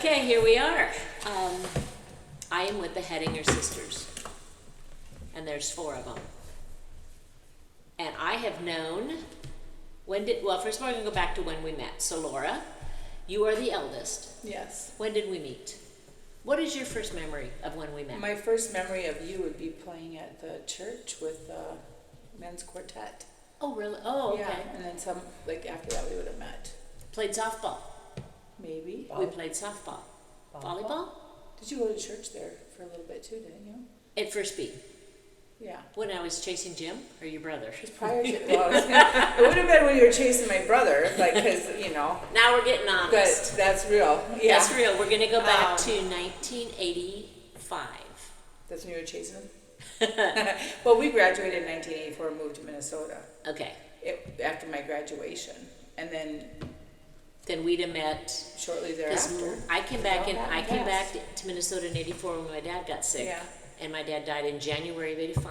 Okay, here we are. I am with the Hettinger sisters, and there's 4 of them. And I have known, first of all, I'm going to go back to when we met. So Laura, you are the eldest. Yes. When did we meet? What is your first memory of when we met? My first memory of you would be playing at the church with the men's quartet. Oh, really? Oh, okay. Yeah, and then after that we would have met. Played softball. Maybe. We played softball. Volleyball? Did you go to church there for a little bit too, didn't you? At First Beat. Yeah. When I was chasing Jim, or your brother? It was prior to, it would have been when you were chasing my brother, because, Now we're getting honest. But that's real. Yeah. That's real. We're going to go back to 1985. That's when you were chasing him? Well, we graduated in 1984 and moved to Minnesota. Okay. After my graduation. And then we'd have met shortly thereafter. I came back to Minnesota in 84 when my dad got sick. Yeah. And my dad died in January of 85.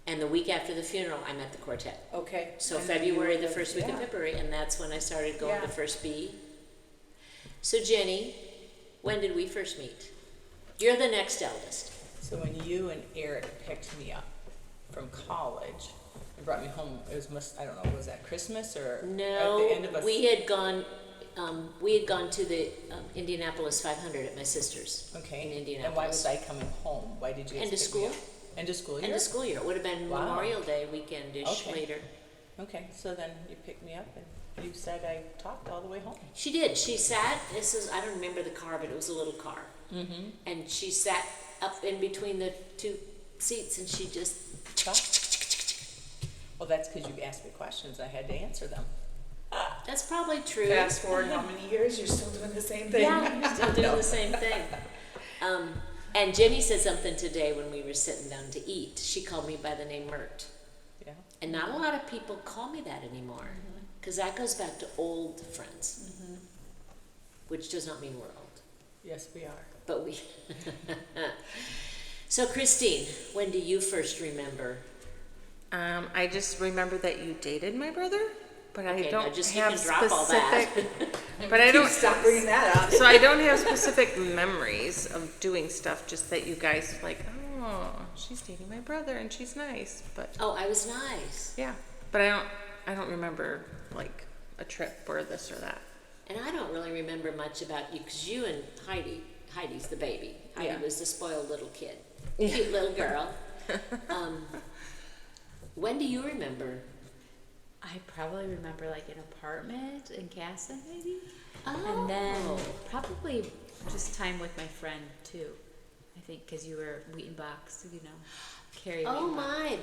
And the week after the funeral, I met the quartet. Okay. So and February, the first week of February, and that's when I started going to First B. So Jenny, when did we first meet? You're the next eldest. So when you and Eric picked me up from college and brought me home, it was I don't know, was that Christmas or No, at the end of a we had gone to the Indianapolis 500 at my sister's. Okay. In Indianapolis. And why was I coming home? Why did you guys End of pick school. me up? End of school year? End of school year. It would have been Wow. Memorial Day weekend-ish Okay. later. Okay, so then you picked me up and you said I talked all the way home. She did. She sat, I don't remember the car, but it was a little car. Mm-hmm. And she sat up in between the 2 seats and she just... Well, that's because you asked me questions. I had to answer them. That's probably true. Fast forward how many years, you're still doing the same thing. Yeah, you're still doing the same thing. And Jenny said something today when we were sitting down to eat. She called me by the name Mert. Yeah. And not a lot of people call me that anymore. Because that goes back to old friends. Mm-hmm. Which does not mean we're old. Yes, we are. But we... So Christine, when do you first remember? I just remember that you dated my brother, but Okay, I don't now just you have can drop all that. specific. But I don't. Stop bringing that up. So I don't have specific memories of doing stuff. Just that you guys like, oh, she's dating my brother and she's nice. But Oh, I was nice. yeah, but I don't remember like a trip or this or that. And I don't really remember much about you because you and Heidi's the baby. Heidi Yeah. was the spoiled little kid. Cute little girl. When do you remember? I probably remember like an apartment in Casson, maybe. Oh. And then probably just time with my friend too. I think because you were Wheaton Box, Carrie. Oh Wheaton Box. my,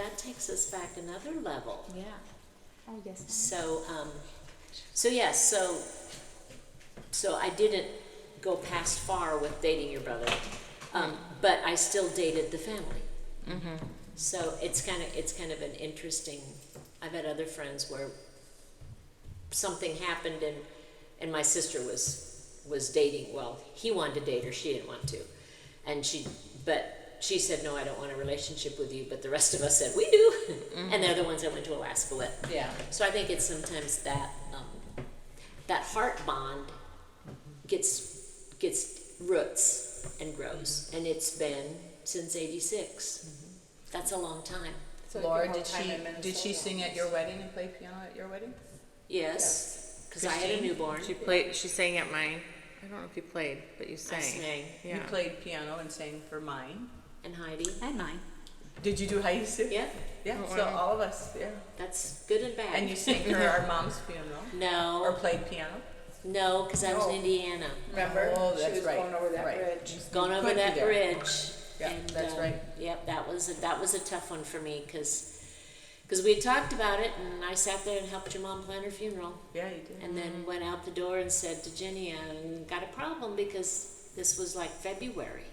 that takes us back another level. Yeah. Oh yes. So I didn't go past far with dating your brother, but I still dated the family. Mm-hmm. So it's kind of an interesting. I've had other friends where something happened and my sister was dating. Well, he wanted to date her, she didn't want to, but she said no, I don't want a relationship with you. But the rest of us said we do, and they're the ones I went to Alaska with. Yeah. So I think it's sometimes that that heart bond gets roots and grows, and it's been since '86. That's a long time. So Laura, your whole did time in she Minnesota. sing at your wedding and play piano at your wedding? Yes, because I had a Christine? newborn. She sang at mine. I don't know if you played, but you sang. I sang. Yeah. You played piano and sang for mine. And Heidi. And mine. Did you do Heidi's too? Yeah, Yeah, Oh, so wow. all of us, yeah. that's good and bad. And you sang for our mom's funeral? Or No, played piano? no, because I was in No. Indiana. Remember? Oh, She that's was right. going over that right. bridge. Going You over could be that there. bridge. Yeah, and, that's right. Yep, that was a tough one for me because we had talked about it, and I sat there and helped your mom plan her funeral, Yeah, you did. and then went out the door and said to Jennie, I got a problem because this was like February,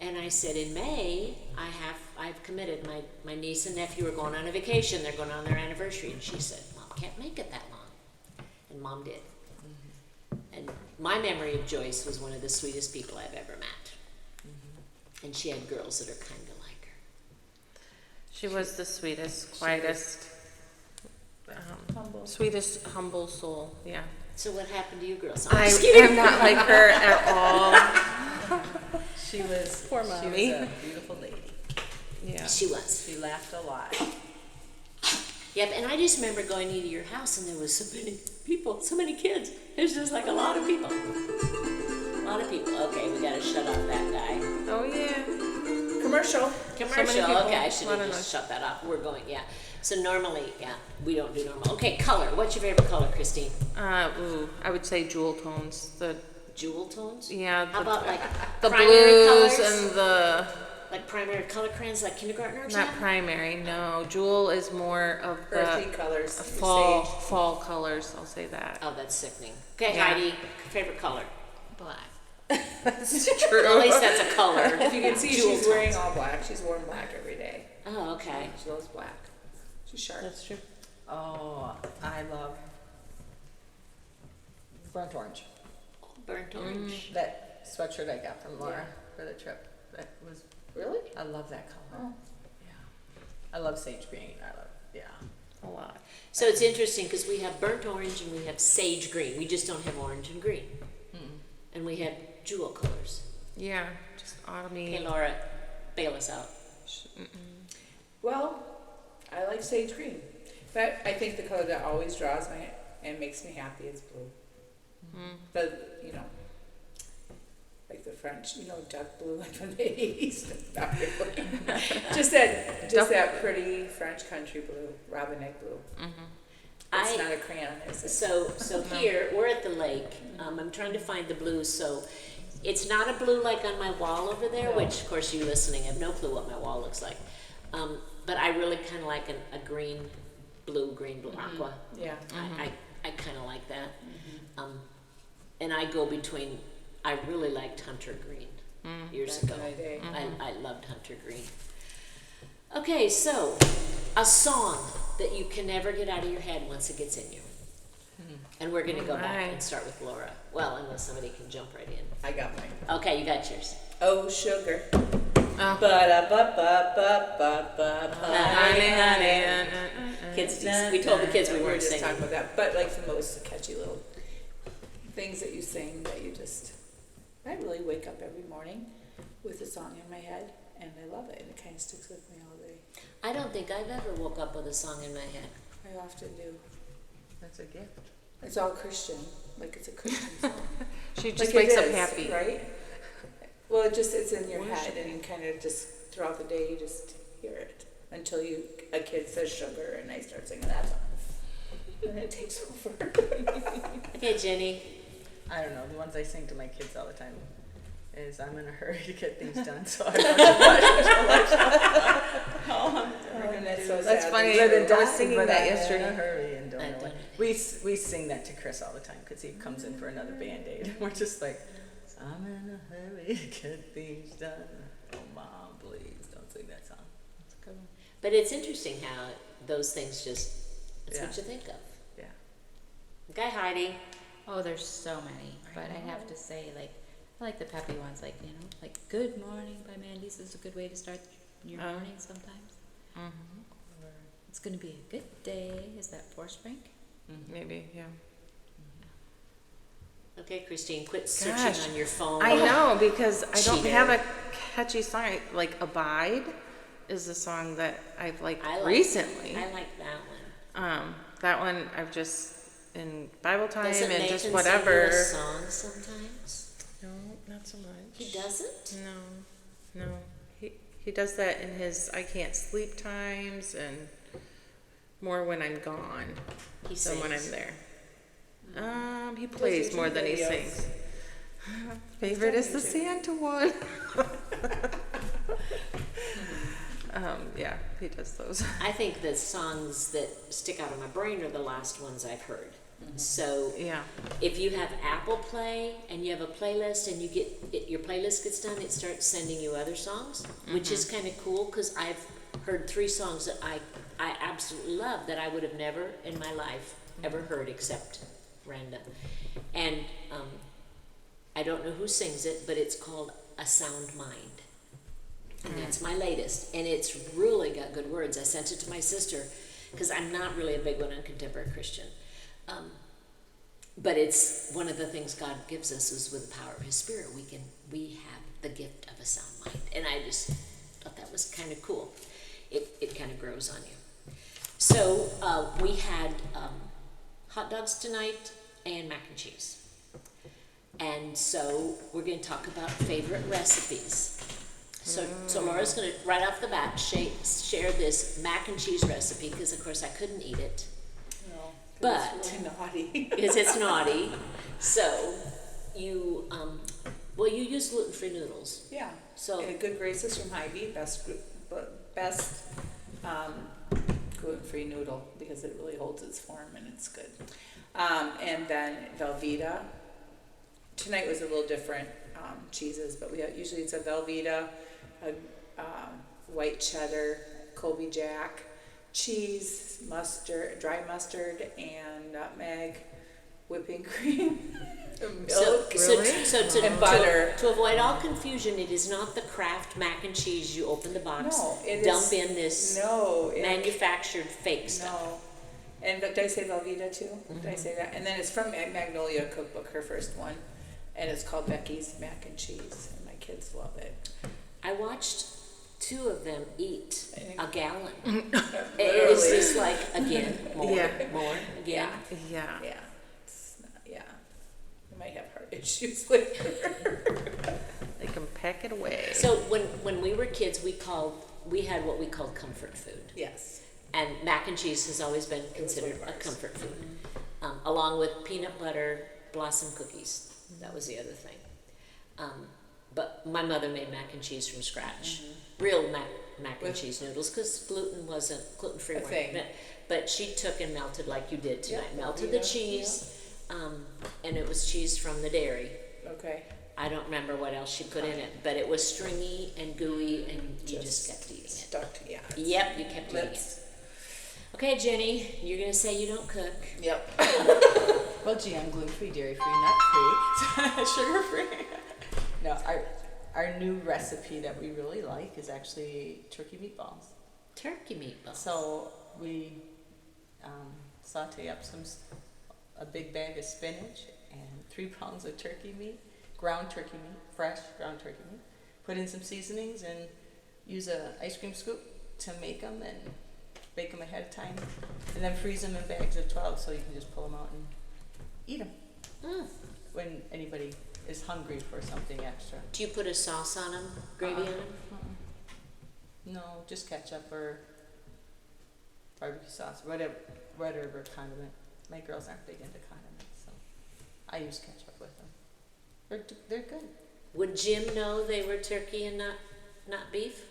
and I said in May I've committed. My niece and nephew are going on a vacation. They're going on their anniversary, and she said, Mom can't make it that long, and Mom did. And my memory of Joyce was one of the sweetest people I've ever met. And she had girls that are kind of like her. She was the sweetest, quietest, Humble. sweetest, humble soul. Yeah. So what happened to you girls? I am not like her at all. She was, Poor she mommy. was a beautiful lady. Yeah. She was. She laughed a lot. Yep, and I just remember going into your house and there was so many people, so many kids. There's just like a lot of people. A lot of people. Okay, we gotta shut off that guy. Oh yeah. Commercial. Commercial, people. okay, I should have Lot of just noise. shut that off. We're going, yeah. So normally, yeah, we don't do normal. Okay, color. What's your favorite color, Christine? I would say jewel tones. The Jewel tones? yeah. How about like the primary blues colors? and the Like primary color crayons like kindergartners not have? primary. No, jewel is more of Earthy the colors. fall colors. I'll say that. Oh, that's sickening. Okay, Yeah. Heidi, favorite color? Black. That's Well, at true. least that's a color. If you can see, Jewel she's wearing tones. all black. She's worn black every day. Oh, okay. She loves black. She's sharp. That's true. Oh, I love burnt orange. Burnt orange. That sweatshirt I got from Laura for the trip. That was, Really? I love that color. Oh. Yeah. I love sage green. I love, yeah. A lot. So it's interesting because we have burnt orange and we have sage green. We just don't have orange and green. And we have jewel colors. Yeah, just autumny. Okay, Laura, bail us out. Well, I like sage green. But I think the color that always draws me and makes me happy is blue. But, you know, like the French, you know, dark blue like from the 80s. Not really. just that pretty French country blue, robinette blue. It's not a crayon, is it? So here, we're at the lake. I'm trying to find the blues. So it's not a blue like on my wall over there, which, of course, you listening have no clue what my wall looks like. But I really kind of like a green, blue, aqua. Yeah. I kind of like that. And I go between, I really liked hunter green years Back ago. in my day. I loved hunter green. Okay, so a song that you can never get out of your head once it gets in you. And we're going to go back my. and start with Laura. Well, unless somebody can jump right in. I got mine. Okay, you got yours. Oh, sugar. Oh. Honey, honey. Kids, we told the kids we were weren't just singing. talking about that. But like the most catchy little things that you sing that you just, I really wake up every morning with a song in my head and I love it and it kind of sticks with me all day. I don't think I've ever woke up with a song in my head. I often do. That's a gift. It's all Christian, like it's a Christian song. She just Like wakes it up is, happy. right? Well, it's in your head and you kind of just, throughout the day, you just hear it until a kid says sugar and I start singing that song. And it takes over. Okay, Jenny. I don't know. The ones I sing to my kids all the time is I'm in a hurry to get things done, so I don't That's so That's sad. funny. Live and I was die, singing but that I'm yesterday. in a hurry and don't I know don't when. know. We sing that to Chris all the time because he comes in for another Band-Aid. We're just like, I'm in a hurry to get things done. Oh, Mom, please don't sing that song. It's a good one. But it's interesting how those things just, it's Yeah. what you think of. Yeah. Okay, Heidi. Oh, there's so many, but I have to say, like, I like the peppy ones, like, you know, like Good Morning by Mandy's is a good way to start your morning sometimes. It's going to be a good day. Is that Forrest Frank? Maybe, yeah. Okay, Christine, quit searching Gosh, on your phone. I know because I don't Cheater. have a catchy song. Like Abide is a song that I've recently. I like that one. That one I've just in Bible time Doesn't and Nathan just sing you whatever. a song sometimes? No, not so much. He doesn't? No. He does that in his I can't sleep times and more when I'm gone He than when I'm sings. there. He plays more than he videos? sings. Favorite is the Santa one. Yeah, he does those. I think the songs that stick out of my brain are the last ones I've heard. So Yeah. if you have Apple Play and you have a playlist and your playlist gets done, it starts sending you other songs, which is kind of cool because I've heard 3 songs that I absolutely love that I would have never in my life ever heard except random. And I don't know who sings it, but it's called A Sound Mind. And that's my latest. And it's really got good words. I sent it to my sister because I'm not really a big one on contemporary Christian. but it's one of the things God gives us is with the power of His Spirit, we have the gift of a sound mind. And I just thought that was kind of cool. It kind of grows on you. So we had hot dogs tonight and mac and cheese. And so we're going to talk about favorite recipes. So Laura's going to, right off the bat, share this mac and cheese recipe, because of course I couldn't eat it. No, But- it's really naughty. Because it's naughty. So you, well, you use gluten-free noodles. Yeah. So And a good graces from Heidi, best gluten-free noodle, because it really holds its form and it's good. And then Velveeta. Tonight was a little different cheeses, but usually it's a Velveeta, a white cheddar, Colby Jack, cheese, mustard, dry mustard, and nutmeg, whipping cream, milk, and butter. To avoid all confusion, it is not the Kraft mac and cheese. You open the box, No, it dump is- in this manufactured fake stuff. No. And did I say Velveeta too? Did I say that? And then it's from Magnolia Cookbook, her first one. And it's called Becky's Mac and Cheese. And my kids love it. I watched 2 of them eat a gallon. Literally. It is just like, again, more, again. Yeah. Yeah. Yeah. It's not, yeah. I might have heart issues later. They can pack it away. So when we were kids, we had what we called comfort food. Yes. And mac and cheese has always been considered one of a ours. comfort food, along with peanut butter blossom cookies. That was the other thing. But my mother made mac and cheese from scratch, real mac and With- cheese noodles, because gluten-free A thing. But she took and melted like you did tonight. Yeah, Melted the yeah, cheese, and it was cheese from the dairy. Okay. I don't remember what else she put in it, but it was stringy and gooey, and you just kept eating it. Stuck to, yeah. Yep, you kept eating it. Lips. Okay, Jenny, you're gonna say you don't cook. Yep. Well, gee, I'm gluten-free, dairy-free, nut-free, sugar-free. No, our new recipe that we really like is actually turkey meatballs. Turkey meatballs. So we saute up a big bag of spinach and 3 pounds of turkey meat, ground turkey meat, fresh ground turkey meat. Put in some seasonings and use a ice cream scoop to make them and bake them ahead of time, and then freeze them in bags of 12 so you can just pull them out and eat them Mm. when anybody is hungry for something extra. Do you put a sauce on them, gravy on them? No, just ketchup or barbecue sauce, whatever condiment. My girls aren't big into condiments, so I use ketchup with them. They're good. Would Jim know they were turkey and not beef?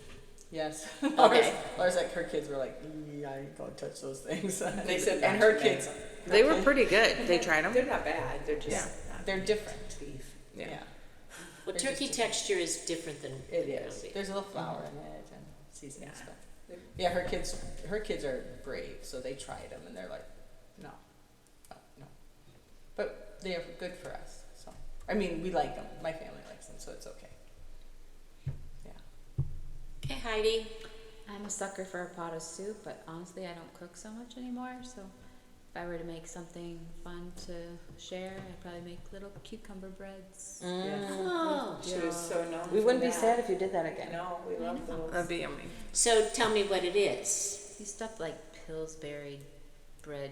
Yes. Okay. Laura's like, her kids were like, I ain't gonna touch those things. They said and not her to kids, They were pretty good. They tried them. They're not bad. They're just Yeah. not they're different. beef. Yeah. Well, They're turkey just texture is different than It than is. beef. There's a little flour in it and seasoning Yeah. stuff. Yeah, her kids are brave, so they tried them and they're like, no. But they are good for us. So I mean, we like them. My family likes them, so it's okay. Yeah. Okay, Heidi. I'm a sucker for a pot of soup, but honestly, I don't cook so much anymore. So if I were to make something fun to share, I'd probably make little cucumber breads. Oh. She was so known We for wouldn't be that. sad if you did that again. No, we love those. That'd be yummy. So tell me what it is. You stuff like Pillsbury bread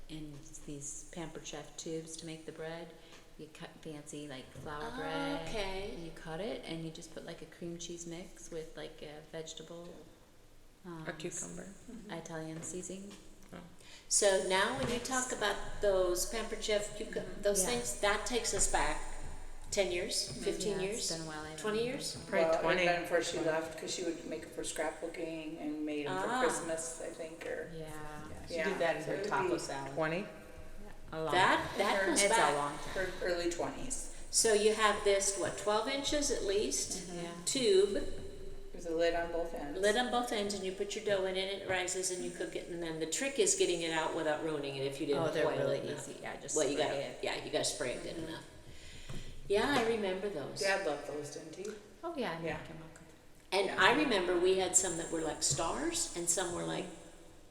in these Pampered Chef tubes to make the bread. You cut fancy like flour bread. Okay. And you cut it, and you just put like a cream cheese mix with like a vegetable. A cucumber. Italian seasoning. So now when you talk about those Pampered Chef, those Yeah. things, that takes us back 10 years, 15 Yeah, years, It's been a while. I haven't 20 made years? them. Probably Well, it 20. had been before she left, because she would make them for scrapbooking and made them Ah. for Christmas, I think, or. Yeah. She Yeah, did that in so her it would taco be- salad. 20? A lot. That goes It's back. a long time. Her early 20s. So you have this, what, 12 inches at least, Yeah. tube, There's a lid on both ends. lid on both ends, and you put your dough in it, it rises, and you cook it, and then the trick is getting it out without ruining it if you didn't Oh, they're boil really it enough. easy. Yeah, just Well, you spray gotta, it. yeah, you gotta spray it good enough. Yeah, I remember those. Dad loved those, didn't he? Oh yeah, I Yeah. make them all good. And Yeah. I remember we had some that were like stars, and some were like,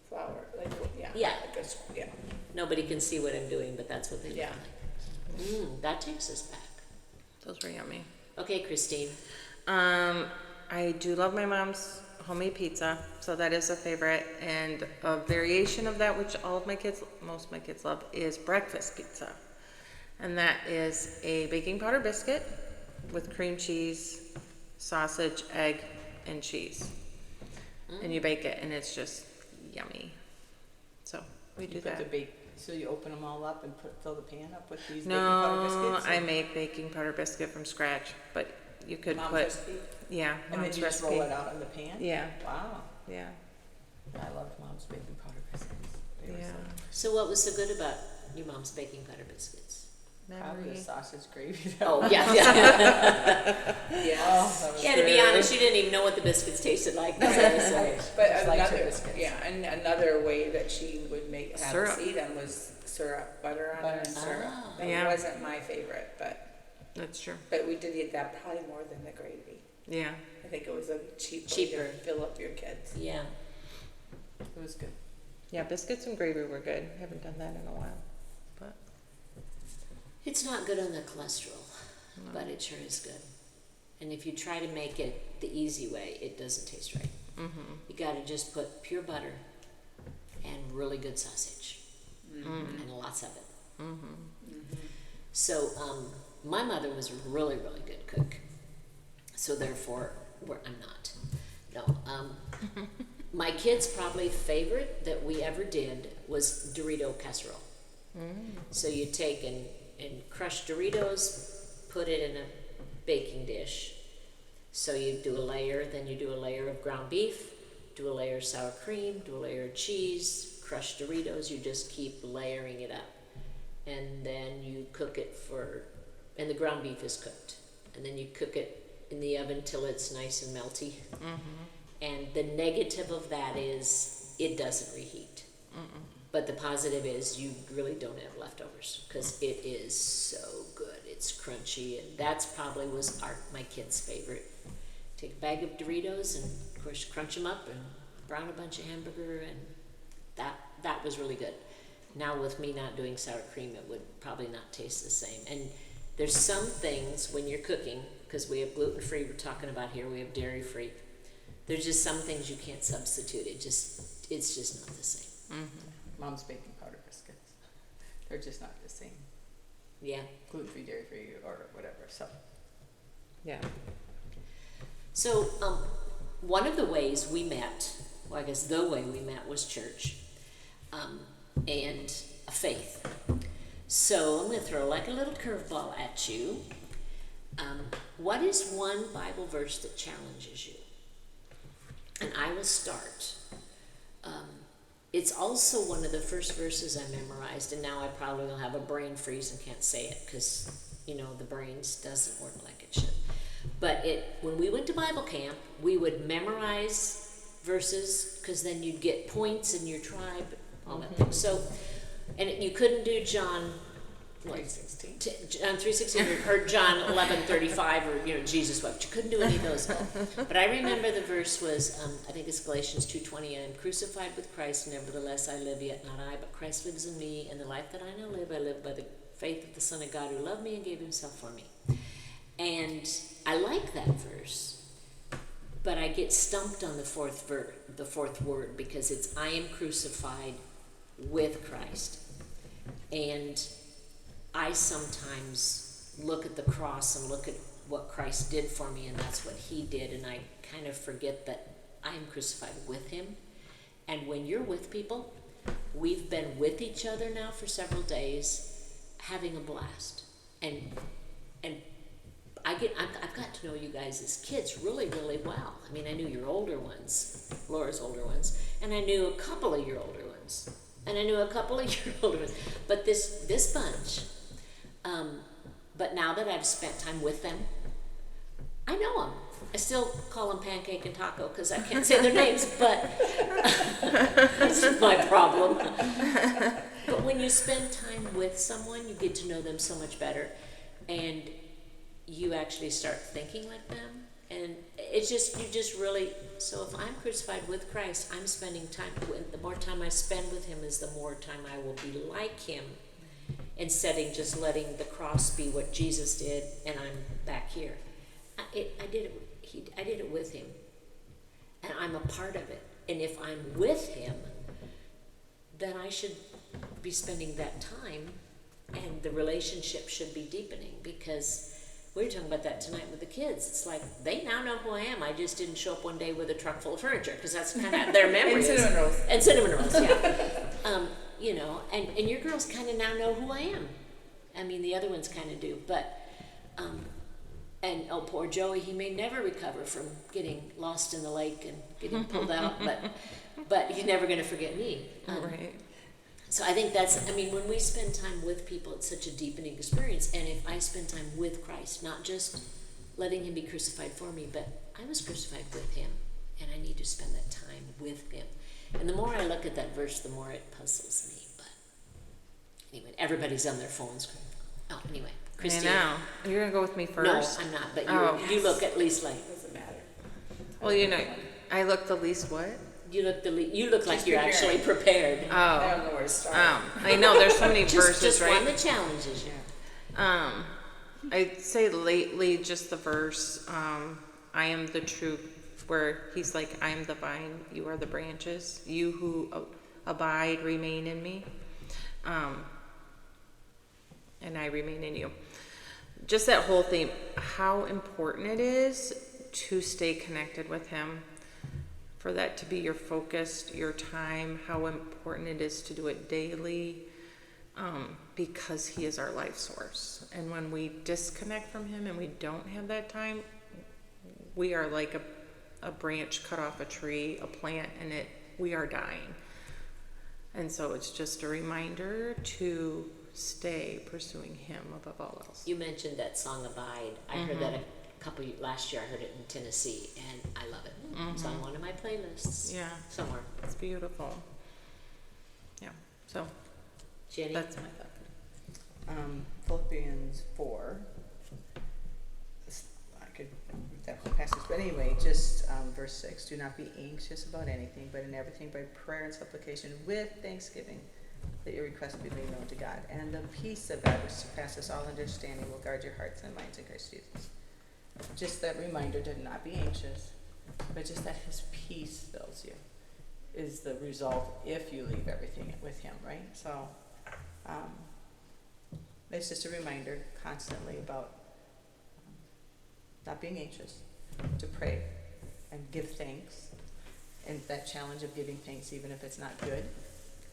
Flour, like, yeah. Yeah. Like a, yeah. nobody can see what I'm doing, but that's what they look Yeah. like. That takes us back. Those were yummy. Okay, Christine. I do love my mom's homemade pizza, so that is a favorite. And a variation of that, which most of my kids love, is breakfast pizza. And that is a baking powder biscuit with cream cheese, sausage, egg, and cheese. And you bake it, and it's just yummy. So we do that. So you open them all up and fill the pan up with these baking powder No, biscuits? I make baking powder biscuit from scratch, but you could Mom's put, recipe? yeah, And then mom's you just recipe. roll it out in the pan? Yeah, Wow. yeah, I loved Mom's baking powder biscuits. They were yeah. So what was so good about your mom's baking powder biscuits? Probably Memory. the sausage gravy. Oh, yeah. Yes. Oh, that was Yeah, to be good. honest, you didn't even know what the biscuits tasted like. But Just like your another, biscuits. yeah, and another way that she would have Syrup. us eat them was syrup, butter on Butter it, and syrup. Ah. That Yeah. wasn't my favorite, That's true. but we did eat that probably more than the gravy. Yeah. I think it was a cheap way Cheaper. to fill up your kids. Yeah. It was good. Yeah, biscuits and gravy were good. Haven't done that in a while, but It's not good on the cholesterol, but it sure is good. And if you try to make it the easy way, it doesn't taste right. You gotta just put pure butter and really good sausage. And lots of it. So, my mother was a really, really good cook. So therefore, I'm not. No. My kids' probably favorite that we ever did was Dorito casserole. So you take and crush Doritos, put it in a baking dish. So you do a layer, then you do a layer of ground beef, do a layer of sour cream, do a layer of cheese, crush Doritos, you just keep layering it up. And then you cook it and the ground beef is cooked. And then you cook it in the oven till it's nice and melty. And the negative of that is it doesn't reheat. But the positive is you really don't have leftovers because it is so good. It's crunchy, and that's probably was my kids' favorite. Take a bag of Doritos and of course crunch them up and brown a bunch of hamburger, and that was really good. Now with me not doing sour cream, it would probably not taste the same. And there's some things when you're cooking, because we have gluten-free, we're talking about here, we have dairy-free. There's just some things you can't substitute. It's just not the same. Mom's baking powder biscuits. They're just not the same. Yeah. Gluten-free, dairy-free, or whatever. So yeah. So, one of the ways we met, well, I guess the way we met was church, and a faith. So I'm going to throw like a little curveball at you. What is one Bible verse that challenges you? And I will start. It's also one of the first verses I memorized, and now I probably will have a brain freeze and can't say it because, the brains doesn't work like it should. But when we went to Bible camp, we would memorize verses because then you'd get points in your tribe, all that thing. So, and you couldn't do John 3:16. John 3:16 or John 11:35 or Jesus wept. You couldn't do any of those. But I remember the verse was I think it's Galatians 2:20. I am crucified with Christ, nevertheless I live, yet not I, but Christ lives in me. And the life that I now live, I live by the faith of the Son of God who loved me and gave Himself for me. And I like that verse, but I get stumped on the fourth word because it's I am crucified with Christ, and I sometimes look at the cross and look at what Christ did for me, and that's what He did, and I kind of forget that I am crucified with Him. And when you're with people, we've been with each other now for several days, having a blast, and I've got to know you guys as kids really, really well. I mean, I knew your older ones, Laura's older ones, and I knew a couple of your older ones, and I knew a couple of your older ones, but this bunch. But now that I've spent time with them, I know them. I still call them Pancake and Taco because I can't say their names, but this is my problem. But when you spend time with someone, you get to know them so much better, and you actually start thinking like them. And you just really, so if I'm crucified with Christ, I'm spending time, the more time I spend with Him is the more time I will be like Him. instead of just letting the cross be what Jesus did, and I'm back here. I did it with him, and I'm a part of it. And if I'm with him, then I should be spending that time, and the relationship should be deepening, because we were talking about that tonight with the kids. It's like, they now know who I am. I just didn't show up one day with a truck full of furniture, because that's kind of their memory. And cinnamon rolls. And cinnamon rolls, yeah. You know, and your girls kind of now know who I am. I mean, the other ones kind of do, but, and oh, poor Joey, he may never recover from getting lost in the lake and getting pulled out, but he's never going to forget me. Right. So I think that's, I mean, when we spend time with people, it's such a deepening experience. And if I spend time with Christ, not just letting him be crucified for me, but I was crucified with him, and I need to spend that time with him. And the more I look at that verse, the more it puzzles me. But anyway, everybody's on their phones. Oh, anyway, Christine. I know. You're going to go with me first? No, I'm not, but Oh. you look at least like, Doesn't matter. Well, you know, I look the least what? you look like Just you're prepared. actually prepared. I Oh. don't know where to start. I know, there's so many verses, Just right? one that challenges you. I'd say lately just the verse, I am the true, where he's like, I am the vine, you are the branches, you who abide, remain in me, and I remain in you. Just that whole theme, how important it is to stay connected with him, for that to be your focus, your time, how important it is to do it daily, because he is our life source. And when we disconnect from him and we don't have that time, we are like a branch cut off a tree, a plant, and we are dying. And so it's just a reminder to stay pursuing him above all else. You mentioned that song "Abide." I heard that last year. I heard it in Tennessee, and I love it. It's on one of my playlists. Yeah, Somewhere. it's beautiful. Yeah, so Jennie. that's my thought. Philippians 4. I could read that whole passage, but anyway, just verse 6. Do not be anxious about anything, but in everything by prayer and supplication with thanksgiving, that your requests be made known to God. And the peace of God, which surpasses all understanding, will guard your hearts and minds in Christ Jesus. Just that reminder to not be anxious, but just that his peace fills you is the result if you leave everything with him, right? So it's just a reminder constantly about not being anxious, to pray and give thanks, and that challenge of giving thanks even if it's not good,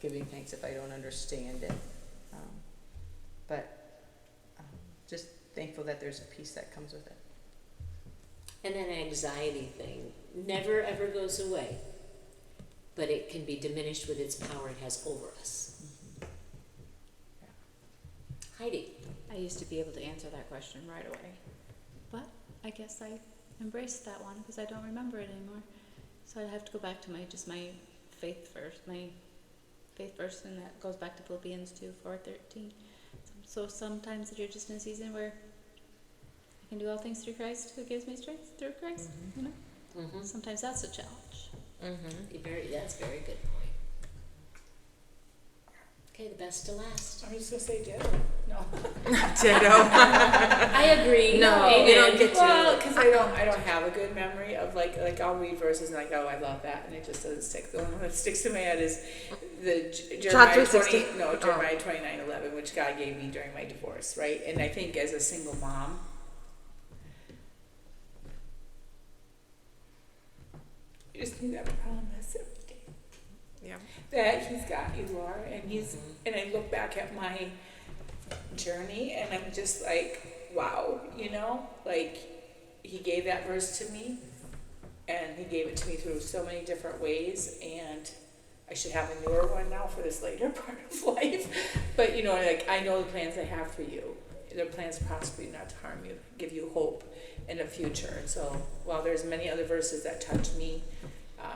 giving thanks if I don't understand it, but just thankful that there's a peace that comes with it. And that anxiety thing never ever goes away, but it can be diminished with its power it has over us. Heidi. I used to be able to answer that question right away, but I guess I embraced that one because I don't remember it anymore. So I'd have to go back to my faith verse, and that goes back to Philippians 2:4-13. So sometimes you're just in a season where I can do all things through Christ who gives me strength through Christ. You know, sometimes that's a challenge. That's a very good point. Okay, the best to last. I'm just gonna say ditto. No. Ditto. I agree. No, Amen. you don't get to. Well, because I don't have a good memory of like I'll read verses and like, oh, I love that, and it just doesn't stick. The only one that sticks to my head is the John Jeremiah 3:16. Jeremiah 29:11, which God gave me during my divorce, right? And I think as a single mom, you just need that promise every day. Yeah. That he's got you, Laura, and and I look back at my journey and I'm just like, wow, you know, like he gave that verse to me and he gave it to me through so many different ways, and I should have a newer one now for this later part of life. But you know, like I know the plans I have for you. They're plans to prosper you, not to harm you, give you hope in the future. And so while there's many other verses that touch me,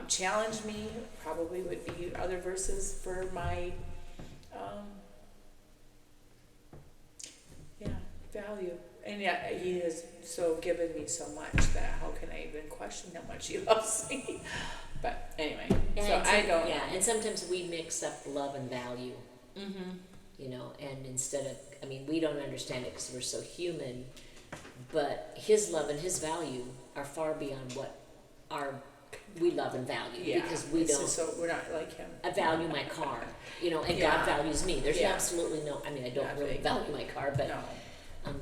challenge me, probably would be other verses for my value. And yet he has so given me so much that how can I even question how much he loves me? But anyway, Yeah, so I don't. Yeah, and sometimes we mix up love and value. you know, and instead of, I mean, we don't understand it because we're so human, but his love and his value are far beyond what we love and value, Yeah, because we it's don't. just so we're not like him. I value my car, you know, and Yeah. God values me. There's Yeah. absolutely no, I mean, I don't really Nothing. value my car, but No.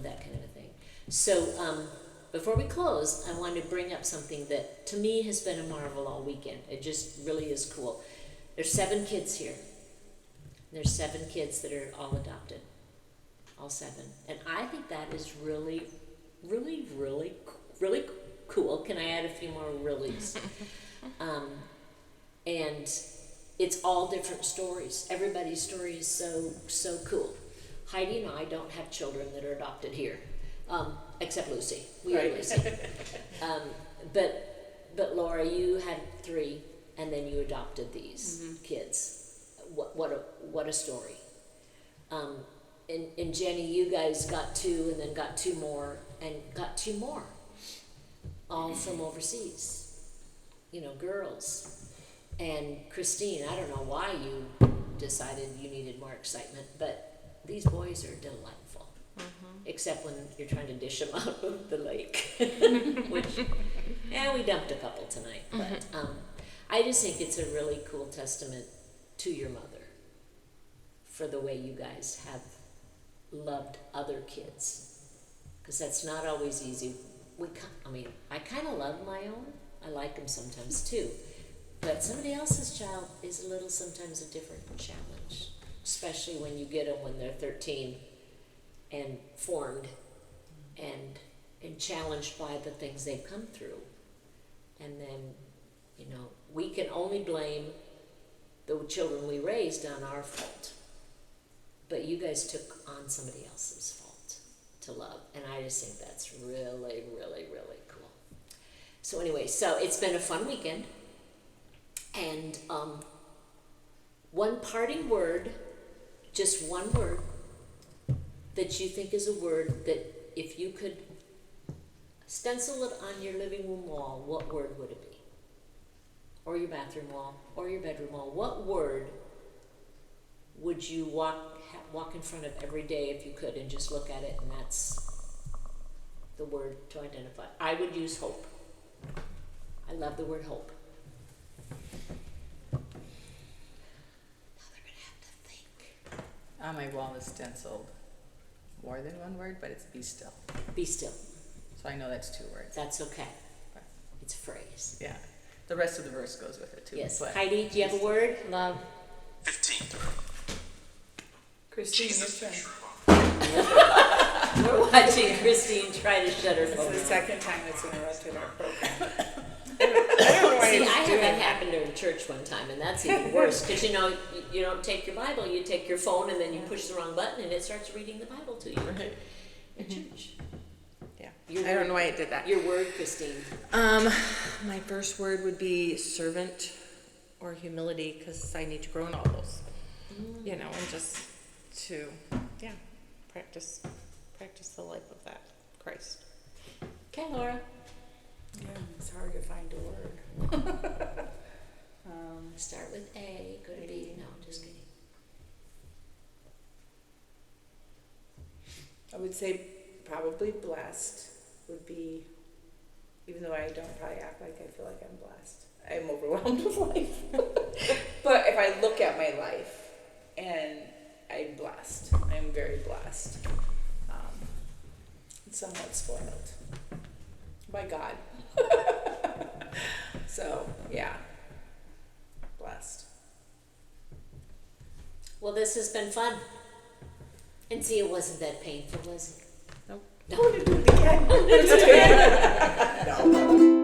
that kind of a thing. So, before we close, I wanted to bring up something that to me has been a marvel all weekend. It just really is cool. There's 7 kids here. There's 7 kids that are all adopted, all 7, and I think that is really, really, really, really cool. Can I add a few more reallys? And it's all different stories. Everybody's story is so cool. Heidi and I don't have children that are adopted here, except Lucy. We Right. have Lucy. But Laura, you had 3, and then you adopted these kids. What a story. And Jennie, you guys got 2, and then got 2 more, and got 2 more, all from overseas. You know, girls. And Christine, I don't know why you decided you needed more excitement, but these boys are delightful. Except when you're trying to dish them out of the lake, which, we dumped a couple tonight. But I just think it's a really cool testament to your mother for the way you guys have loved other kids, because that's not always easy. I kind of love my own. I like them sometimes too. But somebody else's child is a little sometimes a different challenge, especially when you get them when they're 13 and formed and challenged by the things they've come through. And then, you know, we can only blame the children we raised on our fault. But you guys took on somebody else's fault to love. And I just think that's really, really, really cool. So anyway, so it's been a fun weekend. And one parting word, just one word, that you think is a word that if you could stencil it on your living room wall, what word would it be? Or your bathroom wall, or your bedroom wall. What word would you walk in front of every day if you could and just look at it, and that's the word to identify? I would use hope. I love the word hope. On my wall is stenciled more than one word, but it's be still. Be still. So I know that's 2 words. That's okay. It's a phrase. Yeah. The rest of the verse goes with it too. Yes. But Heidi, do you have a word? Love. 15. Christine, Jesus your be turn. true. We're watching Christine try to shut her This phone is the off. 2nd time it's interrupted our program. See, I had that happen during church one time, and that's even worse, because you know, you don't take your Bible, you take your phone, and then you push the wrong button, and it starts reading the Bible to you Right. in church. Yeah. Your I don't word- know why I did that. Your word, Christine. My first word would be servant or humility, because I need to grow in all those. You know, and just to, practice the life of that Christ. Okay, Laura. Yeah, it's hard to find a word. Start with A, go to B. No, just kidding. I would say probably blessed would be, even though I don't probably act like I feel like I'm blessed. I'm overwhelmed with life. But if I look at my life, and I'm blessed, I'm very blessed. Somewhat spoiled by God. So, yeah, blessed. Well, this has been fun. And see, it wasn't that painful, was it? Nope. I want to do it again. Let's do it. No.